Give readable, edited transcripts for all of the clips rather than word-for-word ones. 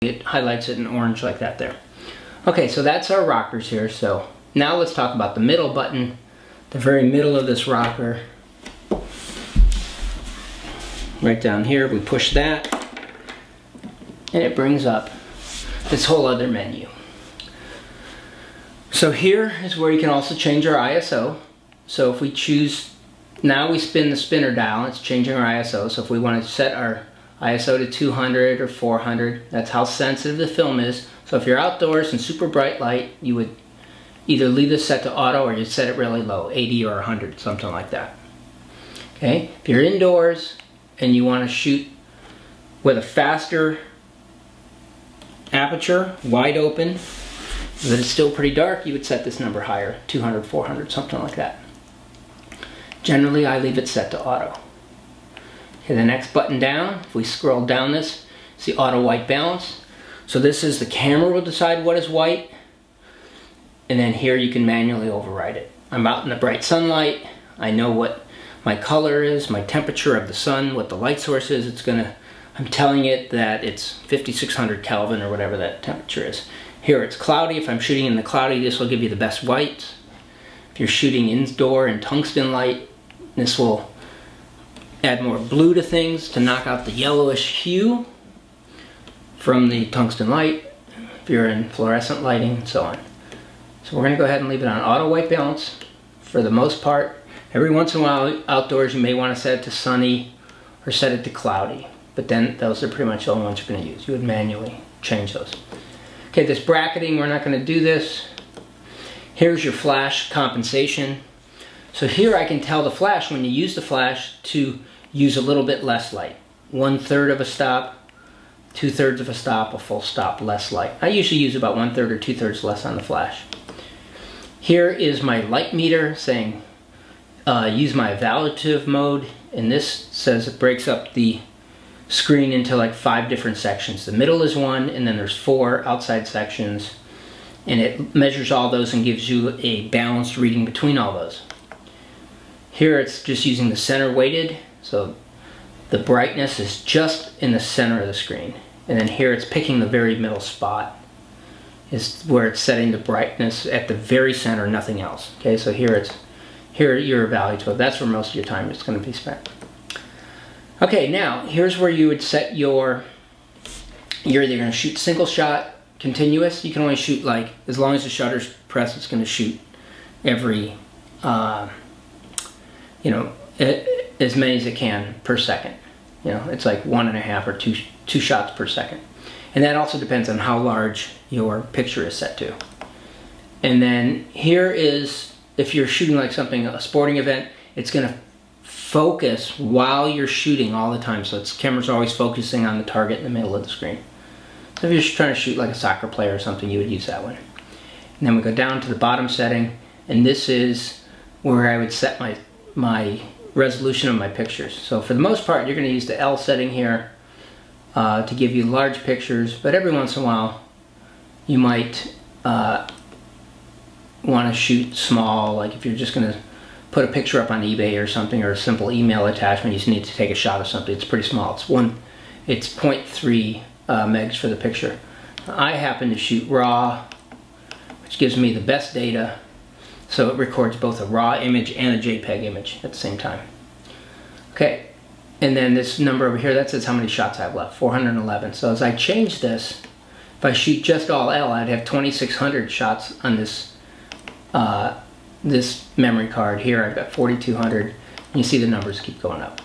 It highlights it in orange like that there. Okay, so that's our rockers here. So now let's talk about the middle button, the very middle of this rocker. Right down here, we push that, and it brings up this whole other menu. So here is where you can also change our ISO. So if we choose, now we spin the spinner dial, it's changing our ISO. So if we want to set our ISO to 200 or 400, that's how sensitive the film is. So if you're outdoors in super bright light, you would either leave this set to auto or you'd set it really low, 80 or 100, something like that. Okay, if you're indoors and you want to shoot with a faster aperture, wide open, but it's still pretty dark, you would set this number higher, 200, 400, something like that. Generally, I leave it set to auto. Okay, the next button down, if we scroll down this, it's the auto white balance. So this is the camera will decide what is white, and then here you can manually override it. I'm out in the bright sunlight, I know what my color is, my temperature of the sun, what the light source is. I'm telling it that it's 5600 Kelvin or whatever that temperature is. Here it's cloudy. If I'm shooting in the cloudy, this will give you the best whites. If you're shooting indoor in tungsten light, this will add more blue to things to knock out the yellowish hue from the tungsten light. If you're in fluorescent lighting and so on. So we're going to go ahead and leave it on auto white balance for the most part. Every once in a while outdoors you may want to set it to sunny or set it to cloudy. But then those are pretty much the only ones you're going to use. You would manually change those. Okay, this bracketing, we're not going to do this. Here's your flash compensation. So here I can tell the flash, when you use the flash, to use a little bit less light. 1/3 of a stop, 2/3 of a stop, a full stop, less light. I usually use about 1/3 or 2/3 less on the flash. Here is my light meter saying use my evaluative mode, and this says it breaks up the screen into like 5 different sections. The middle is 1, and then there's 4 outside sections, and it measures all those and gives you a balanced reading between all those. Here it's just using the center weighted, so the brightness is just in the center of the screen, and then here it's picking the very middle spot is where it's setting the brightness at the very center, nothing else. Okay, so here your evaluative, that's where most of your time is going to be spent. Okay, now here's where you would set you're either going to shoot single shot, continuous. You can only shoot like, as long as the shutter's pressed, it's going to shoot every, as many as it can per second. It's like 1.5 or 2 shots per second. And that also depends on how large your picture is set to. And then here is, if you're shooting like something, a sporting event, it's going to focus while you're shooting all the time. So its camera's always focusing on the target in the middle of the screen. So if you're just trying to shoot like a soccer player or something, you would use that one. And then we go down to the bottom setting, and this is where I would set my resolution of my pictures. So for the most part, you're going to use the L setting here to give you large pictures, but every once in a while you might want to shoot small, like if you're just going to put a picture up on eBay or something, or a simple email attachment, you just need to take a shot of something. It's pretty small. It's 0.3 megs for the picture. I happen to shoot RAW, which gives me the best data, so it records both a RAW image and a JPEG image at the same time. Okay, and then this number over here, that says how many shots I have left, 411. So as I change this, if I shoot just all L, I'd have 2,600 shots on this this memory card. Here I've got 4,200, and you see the numbers keep going up.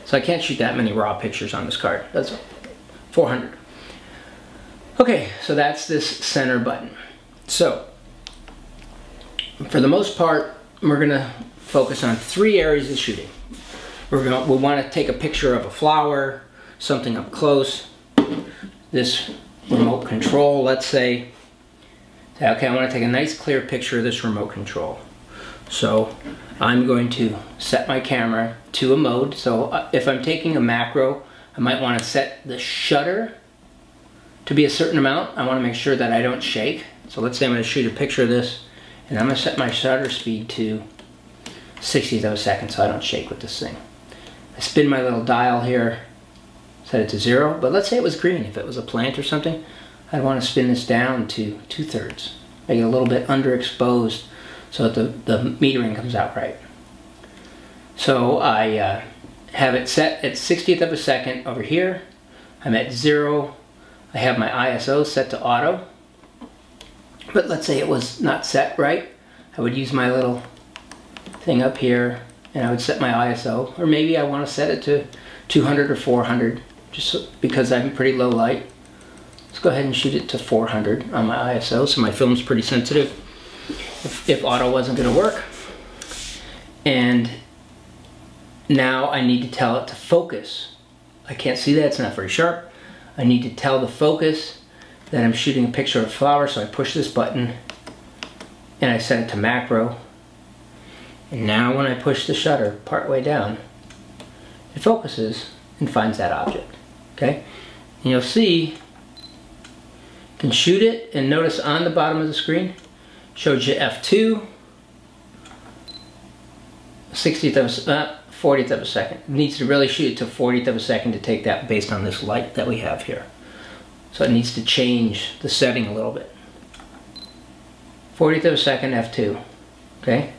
So I can't shoot that many RAW pictures on this card. That's 400. Okay, so that's this center button. So for the most part, we're going to focus on 3 areas of shooting. We'll want to take a picture of a flower, something up close. This remote control, let's say. Okay, I want to take a nice clear picture of this remote control. So I'm going to set my camera to a mode. So if I'm taking a macro, I might want to set the shutter to be a certain amount. I want to make sure that I don't shake. So let's say I'm going to shoot a picture of this, and I'm going to set my shutter speed to 60th of a second so I don't shake with this thing. I spin my little dial here, set it to 0. But let's say it was green. If it was a plant or something, I'd want to spin this down to 2/3. Make it a little bit underexposed so that the metering comes out right. So I have it set at 60th of a second over here. I'm at 0. I have my ISO set to auto. But let's say it was not set right. I would use my little thing up here and I would set my ISO. Or maybe I want to set it to 200 or 400 just so, because I'm pretty low light. Let's go ahead and shoot it to 400 on my ISO, so my film's pretty sensitive if auto wasn't going to work. And now I need to tell it to focus. I can't see that, it's not very sharp. I need to tell the focus that I'm shooting a picture of a flower, so I push this button and I set it to macro. And now when I push the shutter part way down, it focuses and finds that object. Okay? And you'll see can shoot it, and notice on the bottom of the screen shows you f2, 60th of 40th of a second. It needs to really shoot it to 40th of a second to take that based on this light that we have here. So it needs to change the setting a little bit. 40th of a second f2. Okay?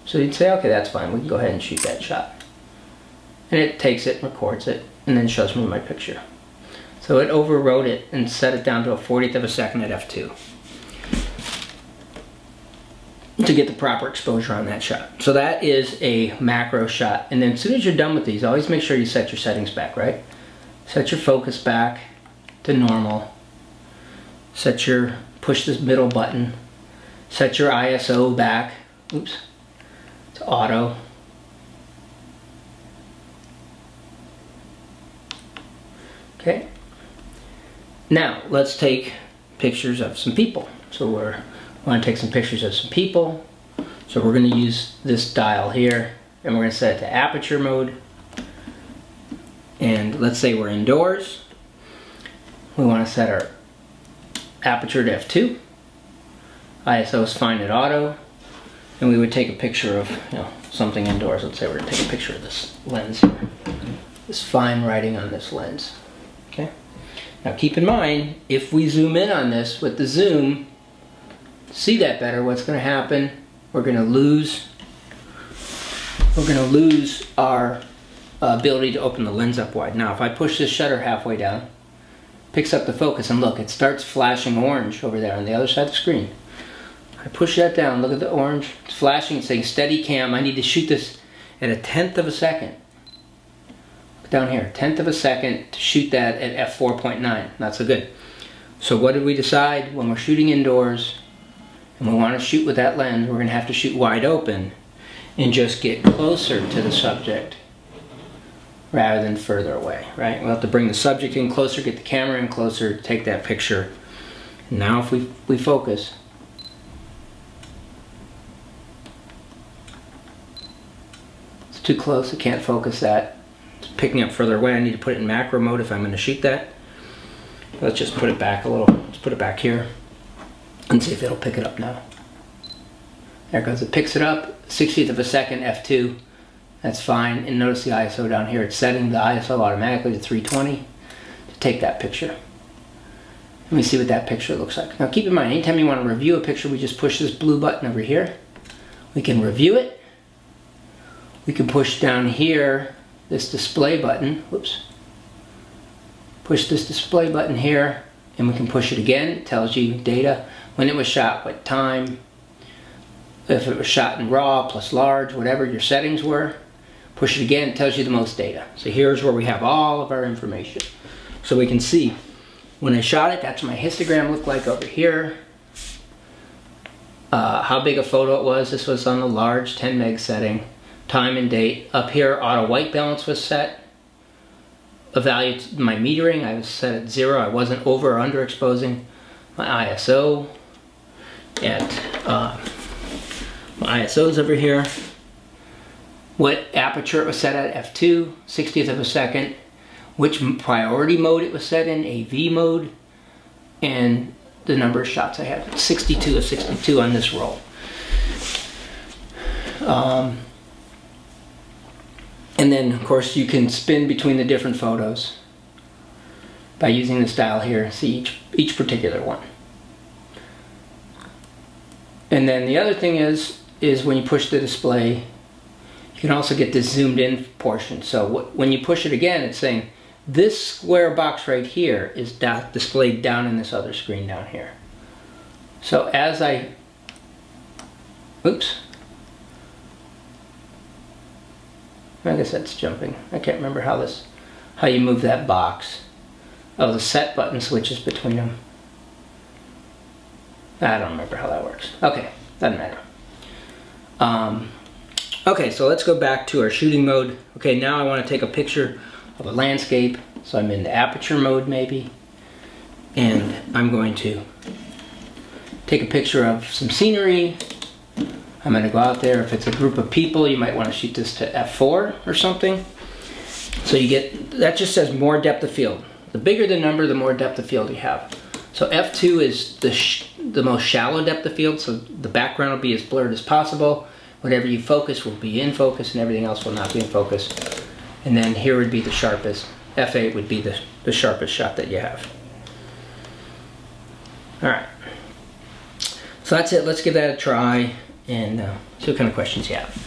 So you'd say, okay, that's fine. We can go ahead and shoot that shot. And it takes it, records it, and then shows me my picture. So it overrode it and set it down to a 40th of a second at f2 to get the proper exposure on that shot. So that is a macro shot. And then as soon as you're done with these, always make sure you set your settings back, right? Set your focus back to normal. Push this middle button. Set your ISO back, oops, to auto. Okay. Now, let's take pictures of some people. So we want to take some pictures of some people. So we're going to use this dial here, and we're going to set it to aperture mode. And let's say we're indoors. We want to set our aperture to f2. ISO is fine at auto. And we would take a picture of something indoors. Let's say we're going to take a picture of this lens here. This fine writing on this lens. Okay. Now keep in mind, if we zoom in on this with the zoom, see that better, what's going to happen, we're going to lose our ability to open the lens up wide. Now if I push this shutter halfway down, picks up the focus, and look, it starts flashing orange over there on the other side of the screen. I push that down, look at the orange, it's flashing, it's saying steady cam. I need to shoot this at 1/10 of a second. Down here, 1/10 of a second to shoot that at f4.9. Not so good. So what did we decide? When we're shooting indoors and we want to shoot with that lens, we're going to have to shoot wide open and just get closer to the subject rather than further away, right? We'll have to bring the subject in closer, get the camera in closer, take that picture. Now if we focus, it's too close, I can't focus that. Picking up further away, I need to put it in macro mode if I'm going to shoot that. Let's just put it back a little. Let's put it back here and see if it'll pick it up now. There it goes, it picks it up, 60th of a second, f2. That's fine. And notice the ISO down here. It's setting the ISO automatically to 320 to take that picture. Let me see what that picture looks like. Now keep in mind, anytime you want to review a picture, we just push this blue button over here. We can review it. We can push down here this display button, whoops, push this display button here, and we can push it again. It tells you data, when it was shot, what time, if it was shot in RAW plus large, whatever your settings were. Push it again, it tells you the most data. So here's where we have all of our information. So we can see when I shot it, that's what my histogram looked like over here. How big a photo it was. This was on the large 10 meg setting. Time and date. Up here, auto white balance was set. Evaluate my metering, I was set at 0. I wasn't over or underexposing. My ISO my ISO's over here. What aperture it was set at, f2, 60th of a second. Which priority mode it was set in, AV mode. And the number of shots I had, 62 of 62 on this roll. And then of course you can spin between the different photos by using this dial here. See each particular one. And then the other thing is when you push the display, you can also get this zoomed in portion. So when you push it again, it's saying this square box right here is displayed down in this other screen down here. So as I, oops, I guess that's jumping. I can't remember how you move that box. Oh, the set button switches between them. I don't remember how that works. Okay, doesn't matter. Okay, so let's go back to our shooting mode. Okay, now I want to take a picture of a landscape. So I'm in the aperture mode maybe. And I'm going to take a picture of some scenery. I'm going to go out there. If it's a group of people, you might want to shoot this to f4 or something. So you get, that just says more depth of field. The bigger the number, the more depth of field you have. So f2 is the most shallow depth of field, so the background will be as blurred as possible. Whatever you focus will be in focus and everything else will not be in focus. And then here would be the sharpest. F8 would be the sharpest shot that you have. Alright. So that's it. Let's give that a try and see what kind of questions you have.